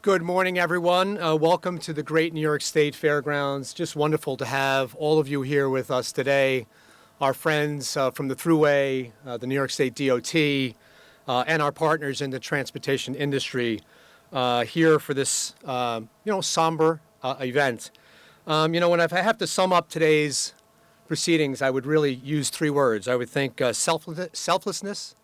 Good morning, everyone. Welcome to the great New York State Fairgrounds. Just wonderful to have all of you here with us today. Our friends from the Thruway, the New York State DOT, and our partners in the transportation industry here for this, somber event. When I have to sum up today's proceedings, I would really use three words. I would think selflessness,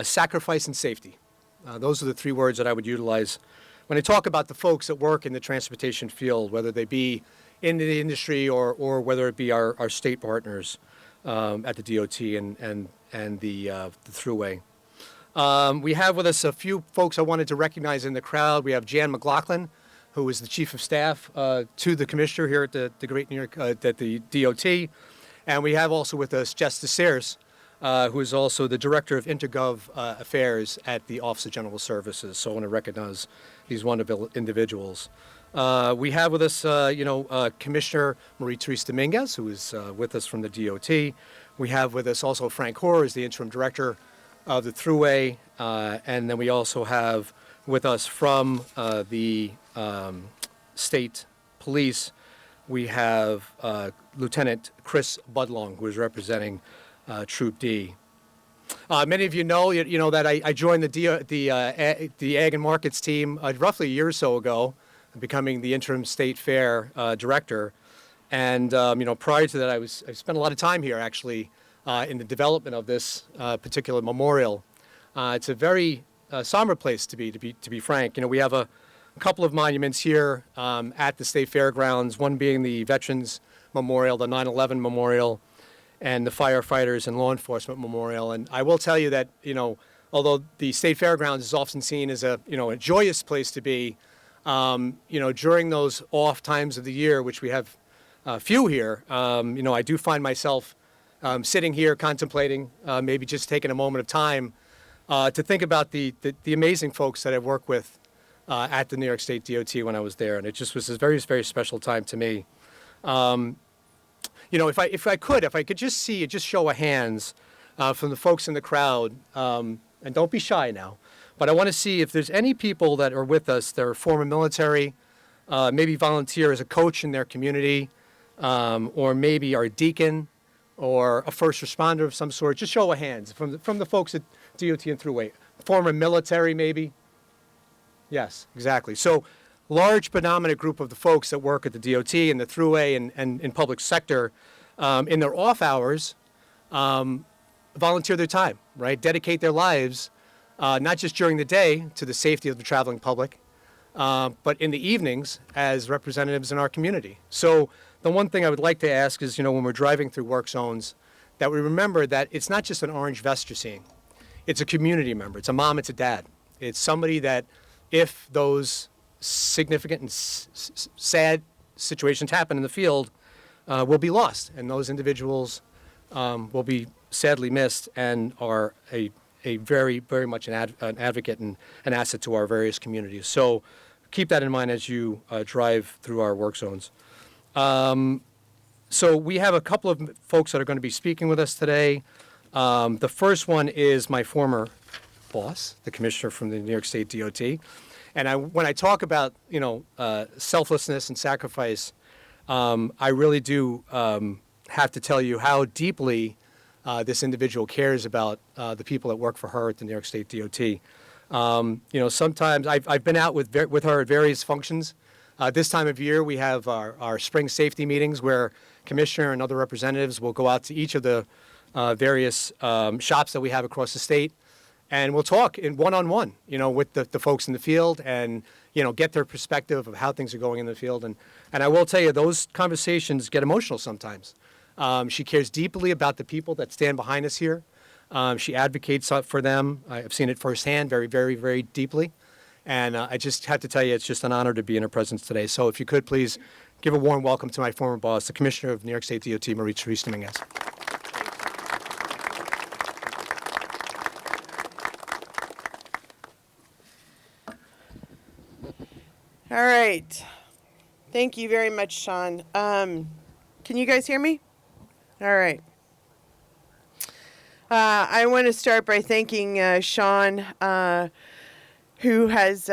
sacrifice, and safety. Those are the three words that I would utilize when I talk about the folks that work in the transportation field, whether they be in the industry or whether it be our state partners at the DOT and the Thruway. We have with us a few folks I wanted to recognize in the crowd. We have Jan McLaughlin, who is the Chief of Staff to the Commissioner here at the Great New York, at the DOT. And we have also with us Justice Therese, who is also the Director of Intergov Affairs at the Office of General Services. So I want to recognize these wonderful individuals. We have with us, Commissioner Therese Dominguez, who is with us from the DOT. We have with us also Frank Hoare, who is the Interim Director of the Thruway. And then we also have with us from the State Police, we have Lieutenant Chris Budlong, who is representing Troop D. Many of you know that I joined the Ag and Markets team roughly a year or so ago, becoming the interim state fair director. And prior to that, I spent a lot of time here actually in the development of this particular memorial. It's a very somber place to be frank. We have a couple of monuments here at the State Fairgrounds. One being the Veterans Memorial, the 9/11 Memorial, and the Firefighters and Law Enforcement Memorial. And I will tell you that, although the State Fairgrounds is often seen as a joyous place to be, during those off times of the year, which we have few here, I do find myself sitting here contemplating, maybe just taking a moment of time to think about the amazing folks that I've worked with at the New York State DOT when I was there. And it just was a very, very special time to me. If I could just show of hands from the folks in the crowd, and don't be shy now, but I want to see if there's any people that are with us that are former military, maybe volunteer as a coach in their community, or maybe are a deacon or a first responder of some sort. Just show of hands from the folks at DOT and Thruway. Former military, maybe? Yes, exactly. So large predominant group of the folks that work at the DOT and the Thruway and in public sector in their off hours volunteer their time, right? Dedicate their lives, not just during the day to the safety of the traveling public, but in the evenings as representatives in our community. So the one thing I would like to ask is, when we're driving through work zones, that we remember that it's not just an orange vest you're seeing. It's a community member. It's a mom, it's a dad. It's somebody that if those significant and sad situations happen in the field, will be lost, and those individuals will be sadly missed and are a very, very much an advocate and an asset to our various communities. So keep that in mind as you drive through our work zones. So we have a couple of folks that are going to be speaking with us today. The first one is my former boss, the commissioner from the New York State DOT. And when I talk about, selflessness and sacrifice, I really do have to tell you how deeply this individual cares about the people that work for her at the New York State DOT. Sometimes I've been out with her at various functions. This time of year, we have our spring safety meetings where Commissioner and other representatives will go out to each of the various shops that we have across the state. And we'll talk in one-on-one, with the folks in the field and, get their perspective of how things are going in the field. And I will tell you, those conversations get emotional sometimes. She cares deeply about the people that stand behind us here. She advocates for them. I've seen it firsthand very, very, very deeply. And I just have to tell you, it's just an honor to be in her presence today. So if you could please give a warm welcome to my former boss, the Commissioner of New York State DOT, Therese Dominguez. All right. Thank you very much, Sean. Can you guys hear me? All right. I want to start by thanking Sean, who has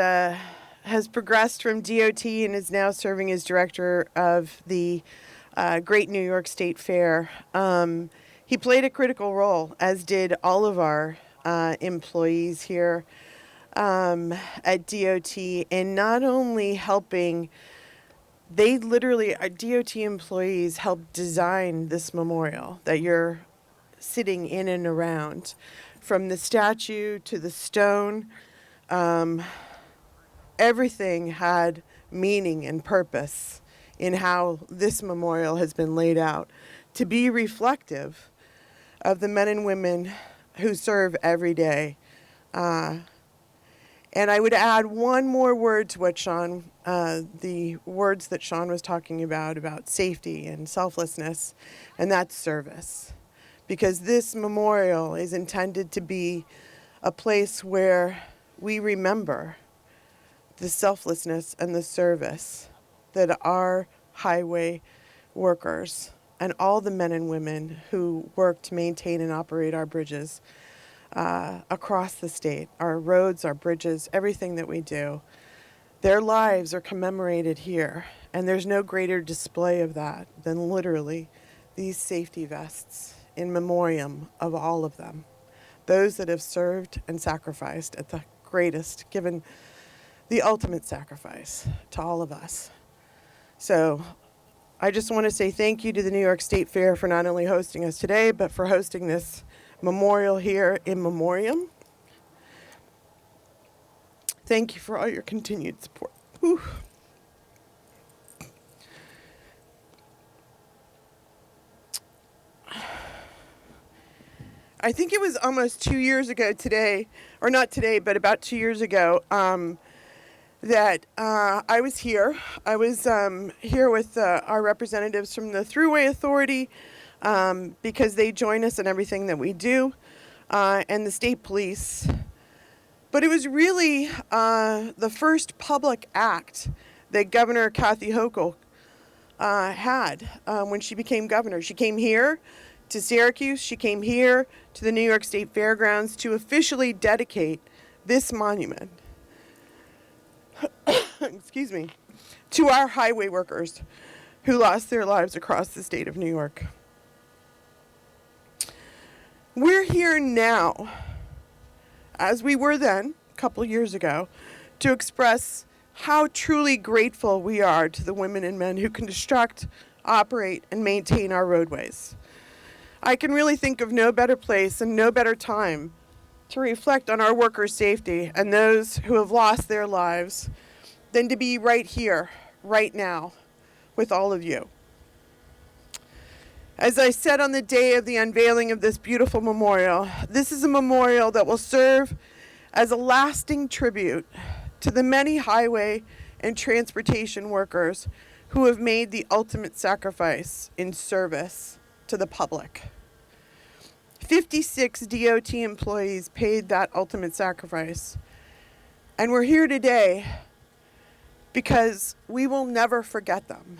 has progressed from DOT and is now serving as director of the Great New York State Fair. He played a critical role, as did all of our employees here at DOT, in not only helping, our DOT employees helped design this memorial that you're sitting in and around. From the statue to the stone, everything had meaning and purpose in how this memorial has been laid out to be reflective of the men and women who serve every day. And I would add one more word to what the words that Sean was talking about safety and selflessness, and that's service. Because this memorial is intended to be a place where we remember the selflessness and the service that our highway workers and all the men and women who work to maintain and operate our bridges across the state, our roads, our bridges, everything that we do, their lives are commemorated here. And there's no greater display of that than literally these safety vests in memoriam of all of them, those that have served and sacrificed at the greatest, given the ultimate sacrifice to all of us. So I just want to say thank you to the New York State Fair for not only hosting us today, but for hosting this memorial here in memoriam. Thank you for all your continued support. Whew. I think it was almost 2 years ago today, or not today, but about 2 years ago, that I was here. I was here with our representatives from the Thruway Authority because they join us in everything that we do, and the state police. But it was really the first public act that Governor Kathy Hochul had when she became governor. She came here to Syracuse. She came here to the New York State Fairgrounds to officially dedicate this monument excuse me, to our highway workers who lost their lives across the state of New York. We're here now, as we were then, a couple years ago, to express how truly grateful we are to the women and men who construct, operate, and maintain our roadways. I can really think of no better place and no better time to reflect on our workers' safety and those who have lost their lives than to be right here, right now, with all of you. As I said on the day of the unveiling of this beautiful memorial, this is a memorial that will serve as a lasting tribute to the many highway and transportation workers who have made the ultimate sacrifice in service to the public. 56 DOT employees paid that ultimate sacrifice. And we're here today because we will never forget them.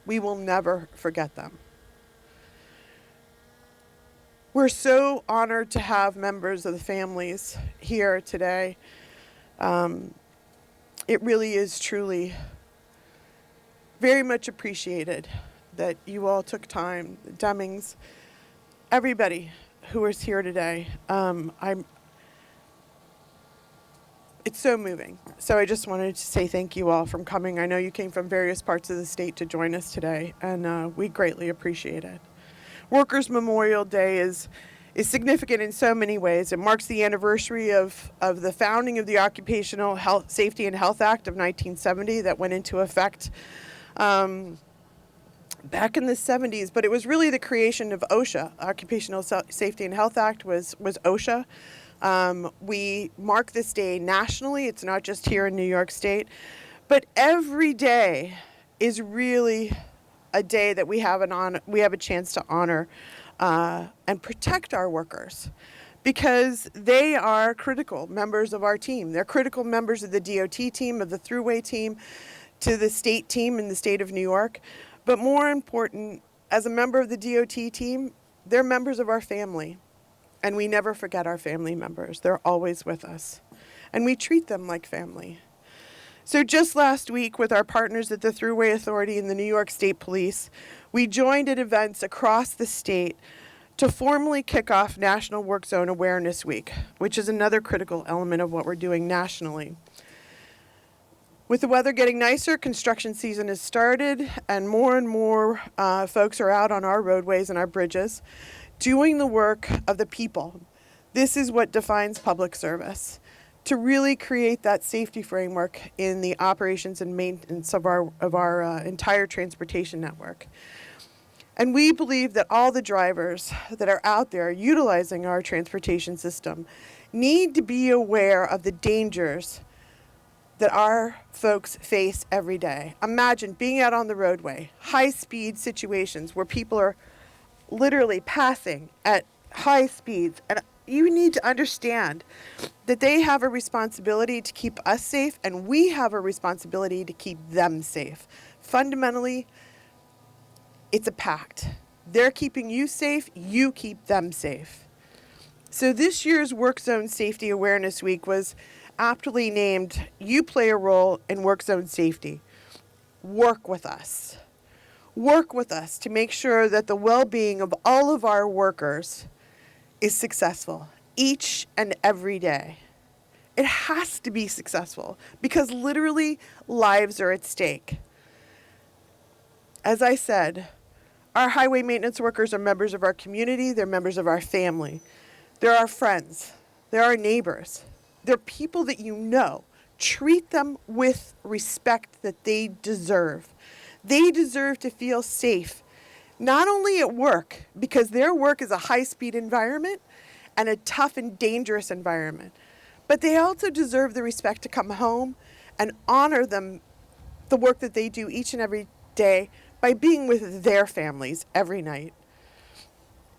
We will never forget them. We're so honored to have members of the families here today. It really is truly very much appreciated that you all took time, the Dominguez, everybody who is here today. It's so moving. So I just wanted to say thank you all for coming. I know you came from various parts of the state to join us today, and we greatly appreciate it. Workers' Memorial Day is significant in so many ways. It marks the anniversary of the founding of the Occupational Health, Safety and Health Act of 1970 that went into effect back in the 70s, but it was really the creation of OSHA. Occupational Safety and Health Act was OSHA. We mark this day nationally. It's not just here in New York State, but every day is really a day that we have a chance to honor and protect our workers, because they are critical members of our team. They're critical members of the DOT team, of the Thruway team, to the state team in the state of New York. But more important, as a member of the DOT team, they're members of our family. And we never forget our family members. They're always with us. And we treat them like family. So just last week, with our partners at the Thruway Authority and the New York State Police, we joined at events across the state to formally kick off National Work Zone Awareness Week, which is another critical element of what we're doing nationally. With the weather getting nicer, construction season has started, and more folks are out on our roadways and our bridges doing the work of the people. This is what defines public service, to really create that safety framework in the operations and maintenance of our entire transportation network. And we believe that all the drivers that are out there utilizing our transportation system need to be aware of the dangers that our folks face every day. Imagine being out on the roadway, high-speed situations where people are literally passing at high speeds. And you need to understand that they have a responsibility to keep us safe, and we have a responsibility to keep them safe. Fundamentally, it's a pact. They're keeping you safe, you keep them safe. So this year's Work Zone Safety Awareness Week was aptly named "You Play a Role in Work Zone Safety." Work with us. Work with us to make sure that the well-being of all of our workers is successful each and every day. It has to be successful because literally lives are at stake. As I said, our highway maintenance workers are members of our community, they're members of our family. They're our friends, they're our neighbors. They're people that you know. Treat them with respect that they deserve. They deserve to feel safe, not only at work, because their work is a high-speed environment and a tough and dangerous environment, but they also deserve the respect to come home and honor them, the work that they do each and every day by being with their families every night.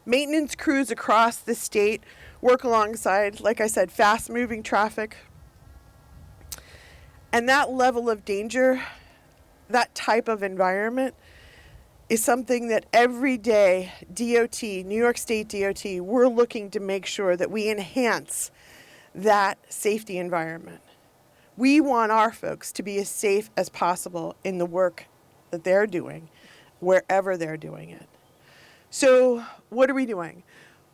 Maintenance crews across the state work alongside, like I said, fast-moving traffic. And that level of danger, that type of environment, is something that every day DOT, New York State DOT, we're looking to make sure that we enhance that safety environment. We want our folks to be as safe as possible in the work that they're doing, wherever they're doing it. So what are we doing?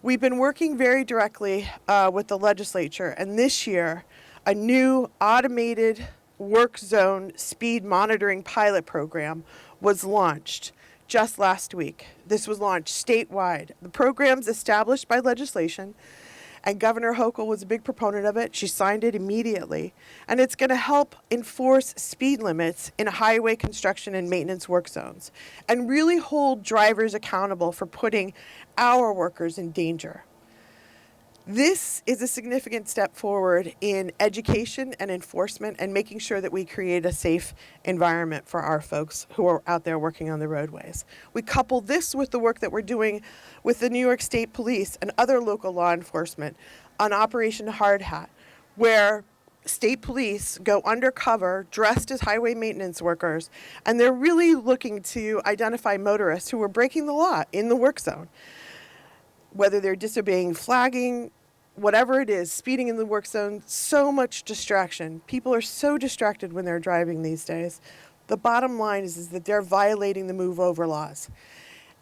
We've been working very directly with the legislature, and this year, a new automated work zone speed monitoring pilot program was launched just last week. This was launched statewide. The program's established by legislation, and Governor Hochul was a big proponent of it. She signed it immediately, and it's going to help enforce speed limits in highway construction and maintenance work zones and really hold drivers accountable for putting our workers in danger. This is a significant step forward in education and enforcement and making sure that we create a safe environment for our folks who are out there working on the roadways. We couple this with the work that we're doing with the New York State Police and other local law enforcement on Operation Hard Hat, where state police go undercover dressed as highway maintenance workers, and they're really looking to identify motorists who are breaking the law in the work zone. Whether they're disobeying flagging, whatever it is, speeding in the work zone, so much distraction. People are so distracted when they're driving these days. The bottom line is that they're violating the move over laws.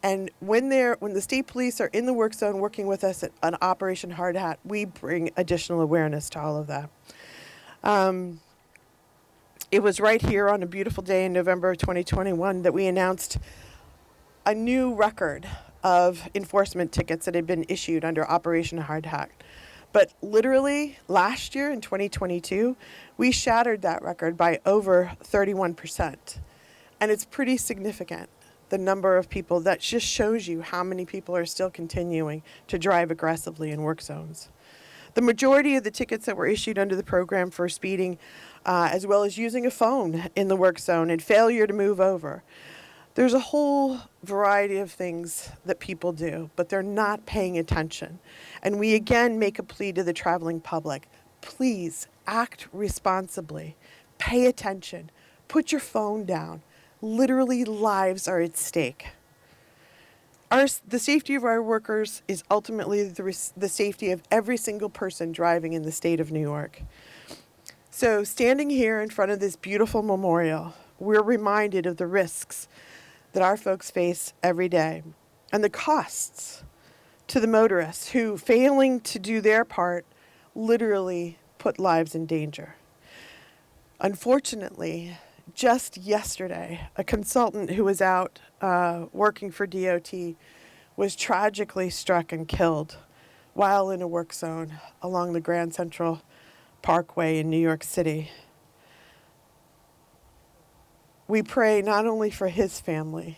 And when the state police are in the work zone working with us at an Operation Hard Hat, we bring additional awareness to all of that. It was right here on a beautiful day in November of 2021 that we announced a new record of enforcement tickets that had been issued under Operation Hard Hat. But literally last year in 2022, we shattered that record by over 31%. And it's pretty significant, the number of people. That just shows you how many people are still continuing to drive aggressively in work zones. The majority of the tickets that were issued under the program for speeding, as well as using a phone in the work zone and failure to move over. There's a whole variety of things that people do, but they're not paying attention. And we again make a plea to the traveling public. Please act responsibly. Pay attention. Put your phone down. Literally, lives are at stake. The safety of our workers is ultimately the safety of every single person driving in the state of New York. So standing here in front of this beautiful memorial, we're reminded of the risks that our folks face every day and the costs to the motorists who, failing to do their part, literally put lives in danger. Unfortunately, just yesterday, a consultant who was out working for DOT was tragically struck and killed while in a work zone along the Grand Central Parkway in New York City. We pray not only for his family,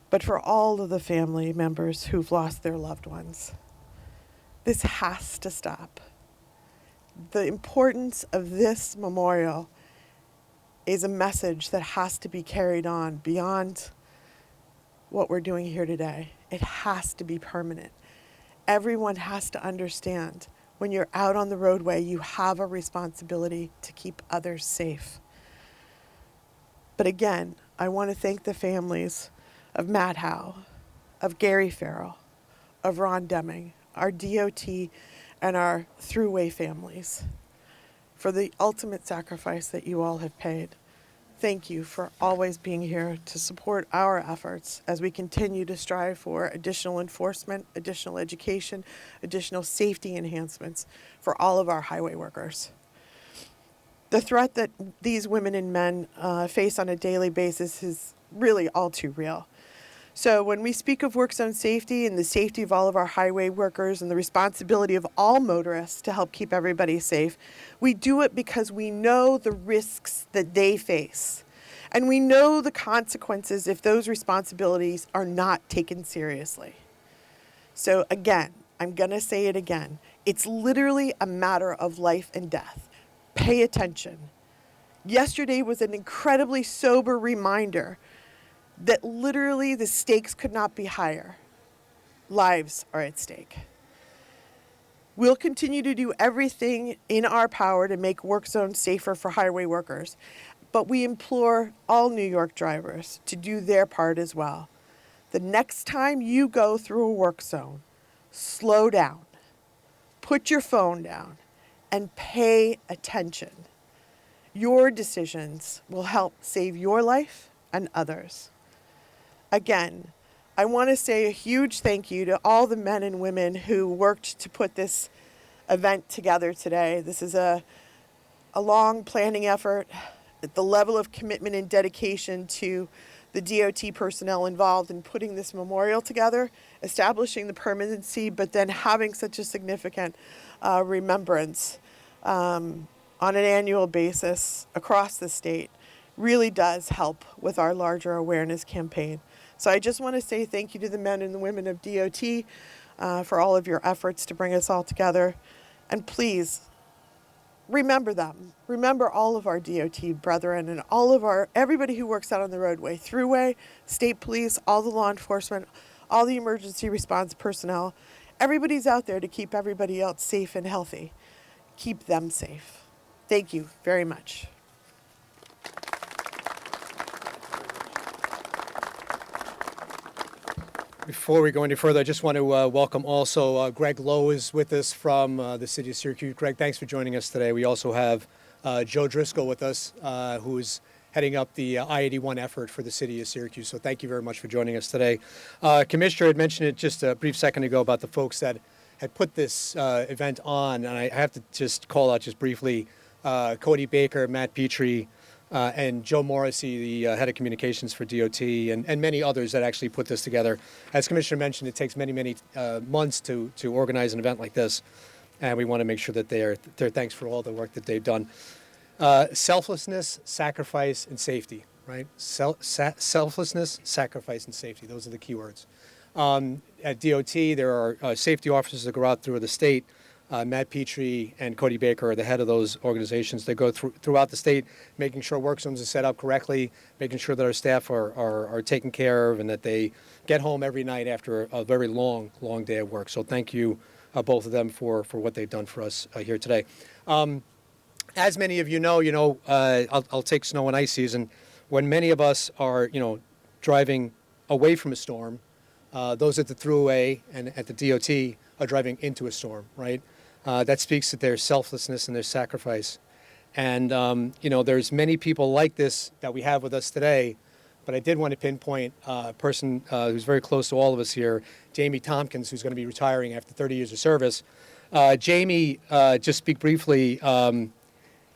but for all of the family members who've lost their loved ones. This has to stop. The importance of this memorial is a message that has to be carried on beyond what we're doing here today. It has to be permanent. Everyone has to understand when you're out on the roadway, you have a responsibility to keep others safe. But again, I want to thank the families of Matt Howe, of Gary Farrell, of Ron Deming, our DOT and our Thruway families for the ultimate sacrifice that you all have paid. Thank you for always being here to support our efforts as we continue to strive for additional enforcement, additional education, additional safety enhancements for all of our highway workers. The threat that these women and men face on a daily basis is really all too real. So when we speak of work zone safety and the safety of all of our highway workers and the responsibility of all motorists to help keep everybody safe, we do it because we know the risks that they face. And we know the consequences if those responsibilities are not taken seriously. So again, I'm going to say it again. It's literally a matter of life and death. Pay attention. Yesterday was an incredibly sober reminder that literally the stakes could not be higher. Lives are at stake. We'll continue to do everything in our power to make work zones safer for highway workers, but we implore all New York drivers to do their part as well. The next time you go through a work zone, slow down, put your phone down, and pay attention. Your decisions will help save your life and others. Again, I want to say a huge thank you to all the men and women who worked to put this event together today. This is a long planning effort. The level of commitment and dedication to the DOT personnel involved in putting this memorial together, establishing the permanency, but then having such a significant remembrance on an annual basis across the state really does help with our larger awareness campaign. So I just want to say thank you to the men and the women of DOT for all of your efforts to bring us all together. And please, remember them. Remember all of our DOT brethren and everybody who works out on the roadway, Thruway, state police, all the law enforcement, all the emergency response personnel. Everybody's out there to keep everybody else safe and healthy. Keep them safe. Thank you very much. Before we go any further, I just want to welcome also Greg Lowe is with us from the city of Syracuse. Greg, thanks for joining us today. We also have Joe Driscoll with us, who's heading up the I-81 effort for the city of Syracuse. So thank you very much for joining us today. Commissioner had mentioned it just a brief second ago about the folks that had put this event on, and I have to just call out just briefly Cody Baker, Matt Petrie, and Joe Morrissey, the head of communications for DOT, and many others that actually put this together. As Commissioner mentioned, it takes many months to organize an event like this, and we want to make sure that they're thanks for all the work that they've done. Selflessness, sacrifice, and safety, right? Selflessness, sacrifice, and safety. Those are the key words. At DOT, there are safety officers that go out through the state. Matt Petrie and Cody Baker are the head of those organizations. They go throughout the state, making sure work zones are set up correctly, making sure that our staff are taken care of, and that they get home every night after a very long day of work. So thank you, both of them, for what they've done for us here today. As many of you know, I'll take snow and ice season. When many of us are, driving away from a storm, those at the Thruway and at the DOT are driving into a storm, right? That speaks to their selflessness and their sacrifice. And, there's many people like this that we have with us today, but I did want to pinpoint a person who's very close to all of us here, Jamie Tompkins, who's going to be retiring after 30 years of service. Jamie, just speak briefly,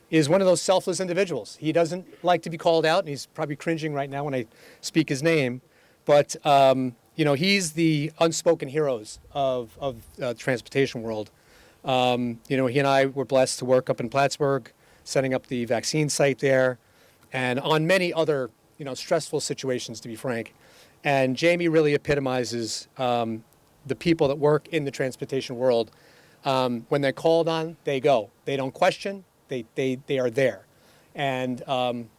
is one of those selfless individuals. He doesn't like to be called out, and he's probably cringing right now when I speak his name. But, he's the unspoken heroes of the transportation world. He and I were blessed to work up in Plattsburgh, setting up the vaccine site there, and on many other, stressful situations, to be frank. And Jamie really epitomizes the people that work in the transportation world. When they're called on, they go. They don't question. They are there. And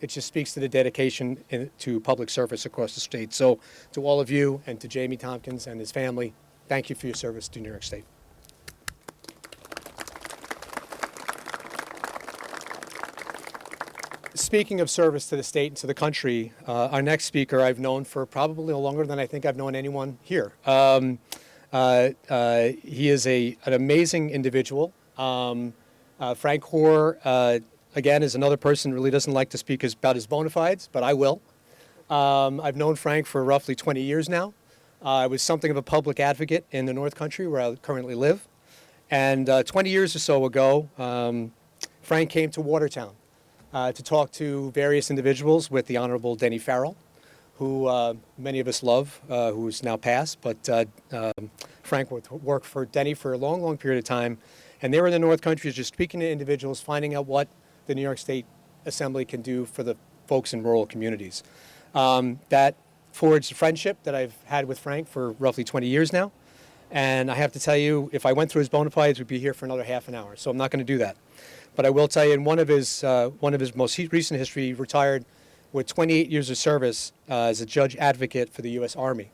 it just speaks to the dedication to public service across the state. So to all of you and to Jamie Tompkins and his family, thank you for your service to New York State. Speaking of service to the state and to the country, our next speaker I've known for probably longer than I think I've known anyone here. He is an amazing individual. Frank Hoare, again, is another person who really doesn't like to speak about his bona fides, but I will. I've known Frank for roughly 20 years now. I was something of a public advocate in the North Country, where I currently live. And 20 years or so ago, Frank came to Watertown to talk to various individuals with the Honorable Denny Farrell, who many of us love, who's now passed. But Frank worked for Denny for a long, long period of time. And they were in the North Country just speaking to individuals, finding out what the New York State Assembly can do for the folks in rural communities. That forged a friendship that I've had with Frank for roughly 20 years now. And I have to tell you, if I went through his bona fides, we'd be here for another half an hour. So I'm not going to do that. But I will tell you, in one of his most recent history, he retired with 28 years of service as a judge advocate for the U.S. Army.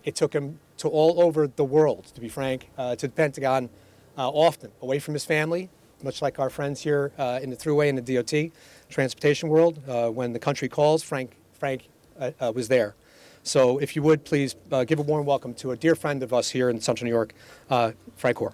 It took him to all over the world, to be frank, to the Pentagon often, away from his family, much like our friends here in the Thruway and the DOT transportation world. When the country calls, Frank was there. So if you would, please give a warm welcome to a dear friend of us here in Central New York, Frank Hoare.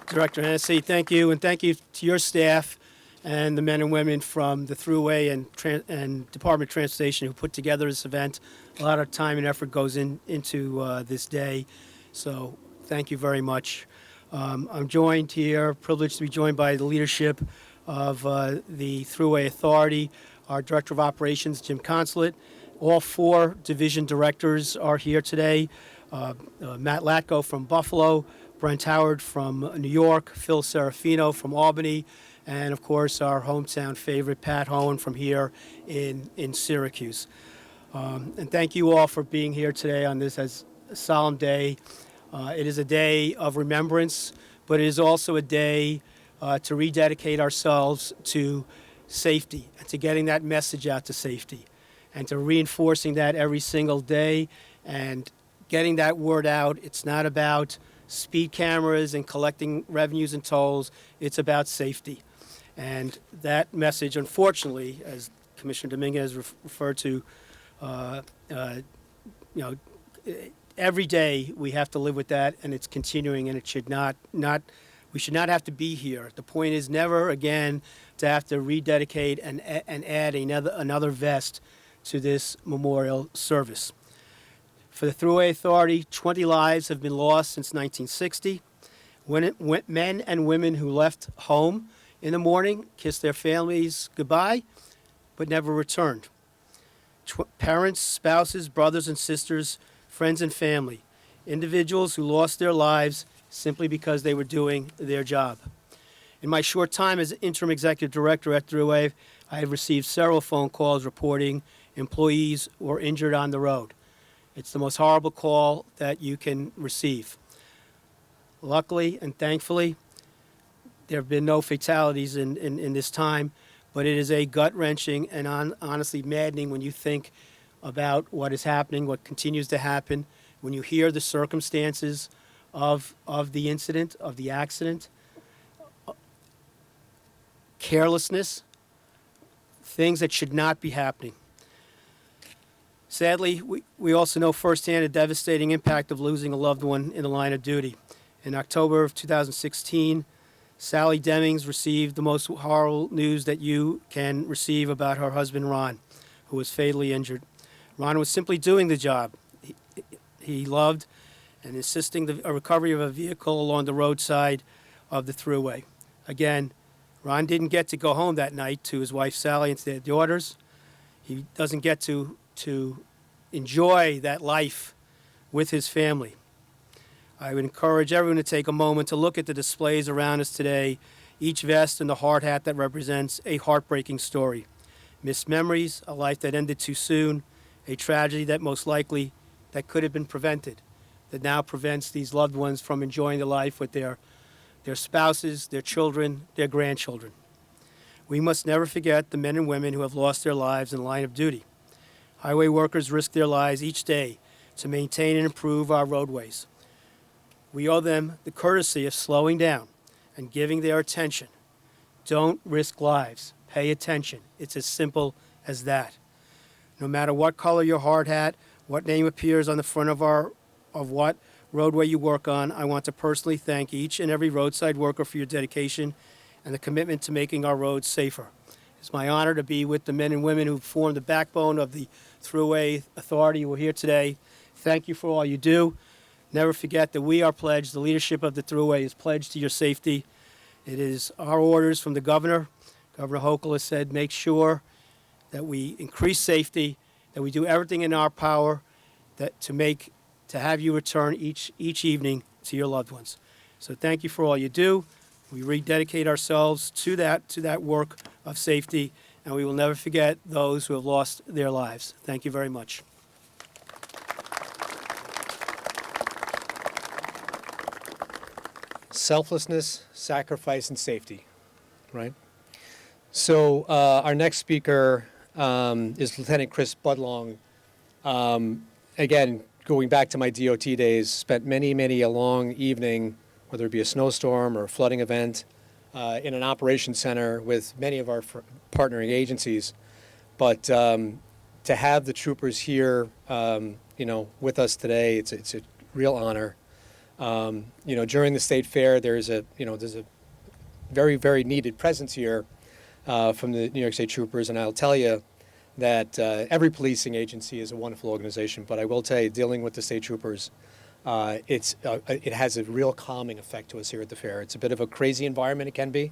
Director Hennessy, thank you, and thank you to your staff and the men and women from the Thruway and Department of Transportation who put together this event. A lot of time and effort goes into this day, so thank you very much. I'm joined here, privileged to be joined by the leadership of the Thruway Authority, our Director of Operations, Jim Consulate. All four division directors are here today. Matt Latko from Buffalo, Brent Howard from New York, Phil Serafino from Albany, and of course our hometown favorite, Pat Hohen from here in Syracuse. And thank you all for being here today on this as a solemn day. It is a day of remembrance, but it is also a day to rededicate ourselves to safety and to getting that message out to safety and to reinforcing that every single day and getting that word out. It's not about speed cameras and collecting revenues and tolls. It's about safety. And that message, unfortunately, as Commissioner Dominguez referred to, every day we have to live with that, and it's continuing, and it should not we should not have to be here. The point is never again to have to rededicate and add another vest to this memorial service. For the Thruway Authority, 20 lives have been lost since 1960. Men and women who left home in the morning, kissed their families goodbye, but never returned. Parents, spouses, brothers and sisters, friends and family, individuals who lost their lives simply because they were doing their job. In my short time as interim executive director at Thruway, I have received several phone calls reporting employees were injured on the road. It's the most horrible call that you can receive. Luckily and thankfully, there have been no fatalities in this time, but it is a gut-wrenching and honestly maddening when you think about what is happening, what continues to happen, when you hear the circumstances of the incident, of the accident, carelessness, things that should not be happening. Sadly, we also know firsthand the devastating impact of losing a loved one in the line of duty. In October of 2016, Sally Demings received the most horrible news that you can receive about her husband, Ron, who was fatally injured. Ron was simply doing the job he loved and assisting the recovery of a vehicle along the roadside of the Thruway. Again, Ron didn't get to go home that night to his wife Sally and to their daughters. He doesn't get to enjoy that life with his family. I would encourage everyone to take a moment to look at the displays around us today, each vest and the hard hat that represents a heartbreaking story. Missed memories, a life that ended too soon, a tragedy that most likely that could have been prevented, that now prevents these loved ones from enjoying the life with their spouses, their children, their grandchildren. We must never forget the men and women who have lost their lives in the line of duty. Highway workers risk their lives each day to maintain and improve our roadways. We owe them the courtesy of slowing down and giving their attention. Don't risk lives. Pay attention. It's as simple as that. No matter what color your hard hat, what name appears on the front of what roadway you work on, I want to personally thank each and every roadside worker for your dedication and the commitment to making our roads safer. It's my honor to be with the men and women who form the backbone of the Thruway Authority who are here today. Thank you for all you do. Never forget that we are pledged, the leadership of the Thruway is pledged to your safety. It is our orders from the governor. Governor Hochul has said, make sure that we increase safety, that we do everything in our power to have you return each evening to your loved ones. So thank you for all you do. We rededicate ourselves to that work of safety, and we will never forget those who have lost their lives. Thank you very much. Selflessness, sacrifice, and safety, right? So our next speaker is Lieutenant Chris Budlong. Again, going back to my DOT days, spent many a long evening, whether it be a snowstorm or a flooding event, in an operations center with many of our partnering agencies. But to have the troopers here, with us today, it's a real honor. During the state fair, there's a very needed presence here from the New York State Troopers, and I'll tell you that every policing agency is a wonderful organization, but I will tell you, dealing with the state troopers, it has a real calming effect to us here at the fair. It's a bit of a crazy environment, it can be,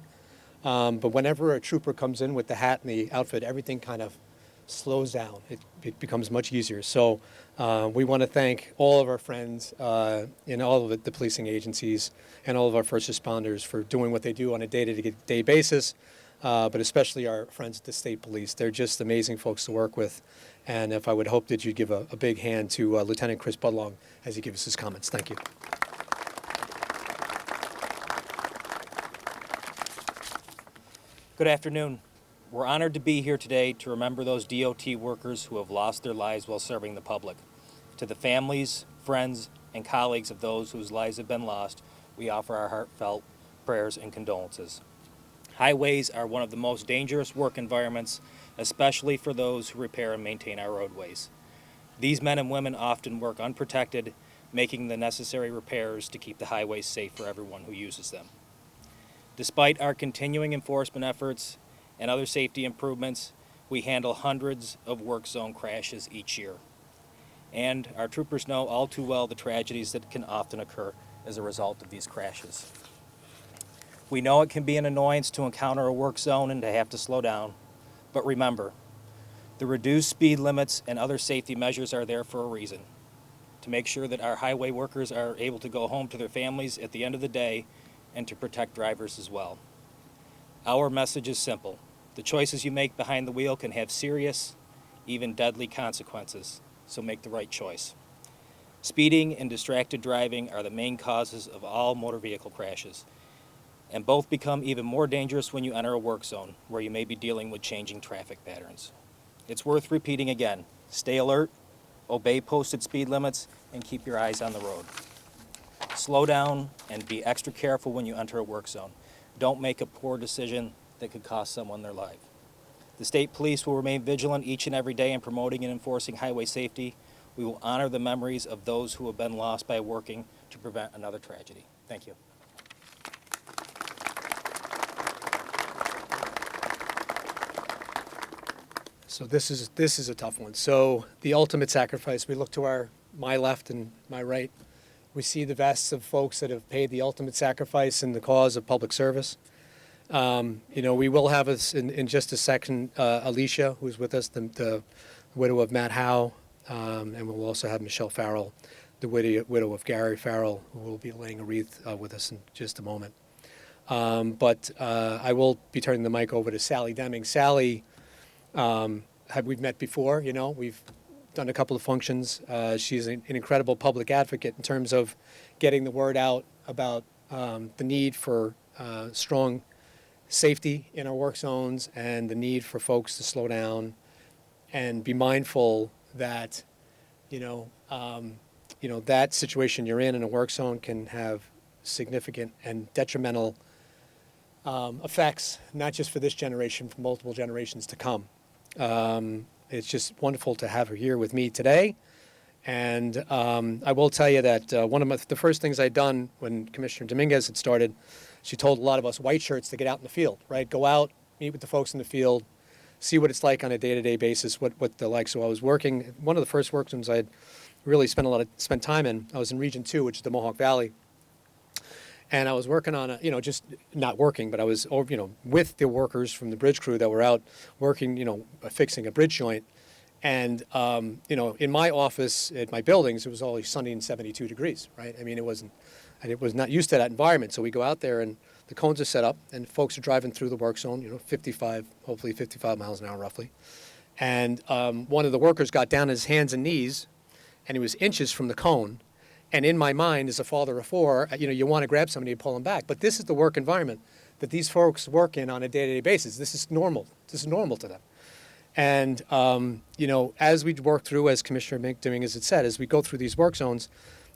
but whenever a trooper comes in with the hat and the outfit, everything kind of slows down. It becomes much easier. So we want to thank all of our friends in all of the policing agencies and all of our first responders for doing what they do on a day-to-day basis, but especially our friends at the state police. They're just amazing folks to work with. And if I would hope that you'd give a big hand to Lieutenant Chris Budlong as he gives his comments. Thank you. Good afternoon. We're honored to be here today to remember those DOT workers who have lost their lives while serving the public. To the families, friends, and colleagues of those whose lives have been lost, we offer our heartfelt prayers and condolences. Highways are one of the most dangerous work environments, especially for those who repair and maintain our roadways. These men and women often work unprotected, making the necessary repairs to keep the highways safe for everyone who uses them. Despite our continuing enforcement efforts and other safety improvements, we handle hundreds of work zone crashes each year. And our troopers know all too well the tragedies that can often occur as a result of these crashes. We know it can be an annoyance to encounter a work zone and to have to slow down, but remember, the reduced speed limits and other safety measures are there for a reason, to make sure that our highway workers are able to go home to their families at the end of the day and to protect drivers as well. Our message is simple. The choices you make behind the wheel can have serious, even deadly consequences, so make the right choice. Speeding and distracted driving are the main causes of all motor vehicle crashes, and both become even more dangerous when you enter a work zone, where you may be dealing with changing traffic patterns. It's worth repeating again. Stay alert, obey posted speed limits, and keep your eyes on the road. Slow down and be extra careful when you enter a work zone. Don't make a poor decision that could cost someone their life. The state police will remain vigilant each and every day in promoting and enforcing highway safety. We will honor the memories of those who have been lost by working to prevent another tragedy. Thank Thank you. So this is a tough one. So the ultimate sacrifice, we look to my left and my right. We see the vests of folks that have paid the ultimate sacrifice in the cause of public service. We will have us in just a second, Alicia, who's with us, the widow of Matt Howe, and we'll also have Michelle Farrell, the widow of Gary Farrell, who will be laying a wreath with us in just a moment. But I will be turning the mic over to Sally Deming. Sally, we've met before, we've done a couple of functions. She's an incredible public advocate in terms of getting the word out about the need for strong safety in our work zones and the need for folks to slow down and be mindful that, that situation you're in a work zone can have significant and detrimental effects, not just for this generation, for multiple generations to come. It's just wonderful to have her here with me today. And I will tell you that one of the first things I'd done when Commissioner Dominguez had started, she told a lot of us white shirts to get out in the field, right? Go out, meet with the folks in the field, see what it's like on a day-to-day basis, what they're like. So I was working, one of the first work rooms I had really spent time in, I was in Region 2, which is the Mohawk Valley. And I was working on just not working, but I was, with the workers from the bridge crew that were out working, fixing a bridge joint. And, in my office at my buildings, it was always sunny and 72 degrees, right? I mean, it was not used to that environment. So we go out there and the cones are set up and folks are driving through the work zone, hopefully 55 miles an hour roughly. And one of the workers got down on his hands and knees and he was inches from the cone. And in my mind, as a father of four, you want to grab somebody and pull them back. But this is the work environment that these folks work in on a day-to-day basis. This is normal. This is normal to them. And, as we work through, as Commissioner Dominguez had said, as we go through these work zones,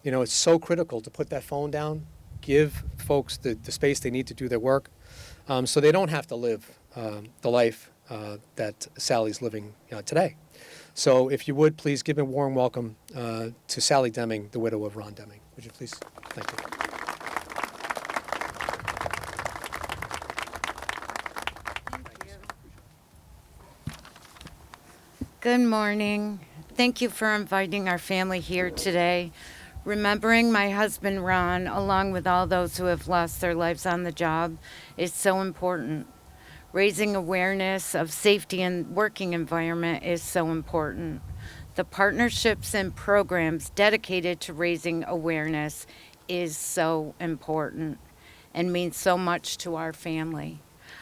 it's so critical to put that phone down, give folks the space they need to do their work, so they don't have to live the life that Sally's living today. So if you would, please give a warm welcome to Sally Deming, the widow of Ron Deming. Would you please? Thank you. Good morning. Thank you for inviting our family here today. Remembering my husband, Ron, along with all those who have lost their lives on the job, is so important. Raising awareness of safety and working environment is so important. The partnerships and programs dedicated to raising awareness is so important and means so much to our family.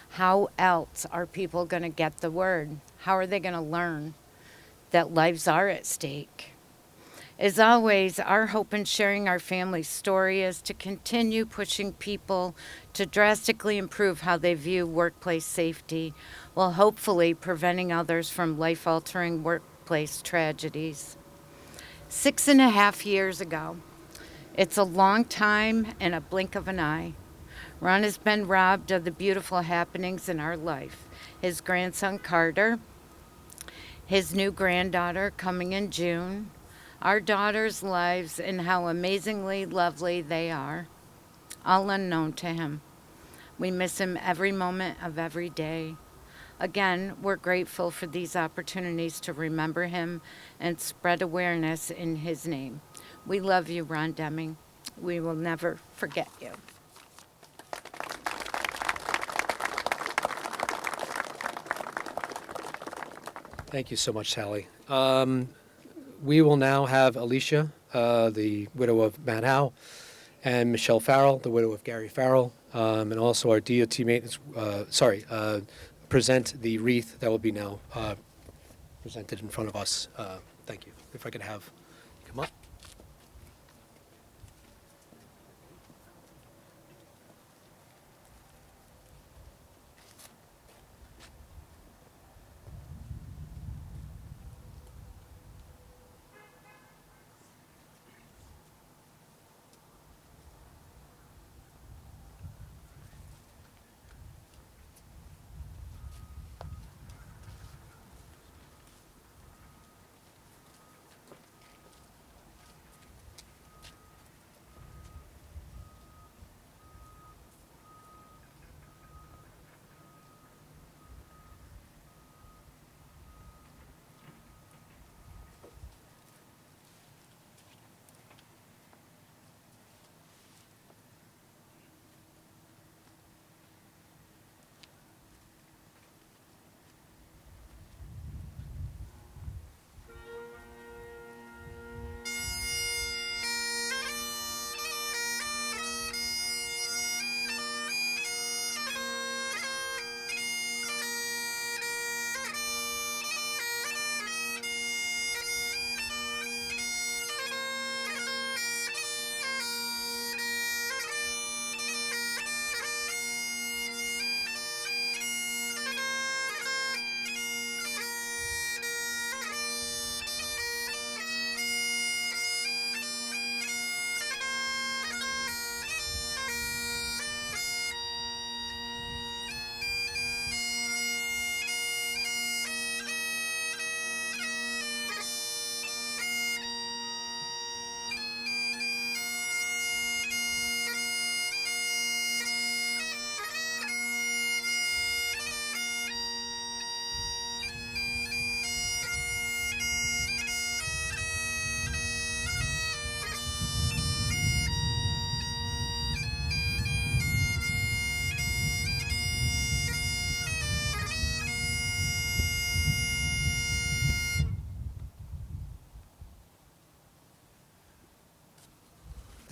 How else are people going to get the word? How are they going to learn that lives are at stake? As always, our hope in sharing our family's story is to continue pushing people to drastically improve how they view workplace safety, while hopefully preventing others from life-altering workplace tragedies. 6.5 years ago, it's a long time and a blink of an eye, Ron has been robbed of the beautiful happenings in our life. His grandson, Carter, his new granddaughter coming in June, our daughters' lives and how amazingly lovely they are, all unknown to him. We miss him every moment of every day. Again, we're grateful for these opportunities to remember him and spread awareness in his name. We love you, Ron Deming. We will never forget you. Thank you so much, Sally. We will now have Alicia, the widow of Matt Howe, and Michelle Farrell, the widow of Gary Farrell, and also our DOT maintenance, present the wreath that will be now presented in front of us. Thank you. If I could have you come up.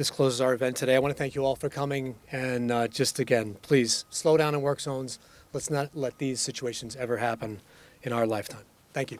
This closes our event today. I want to thank you all for coming, and just again, please slow down in work zones. Let's not let these situations ever happen in our lifetime. Thank you.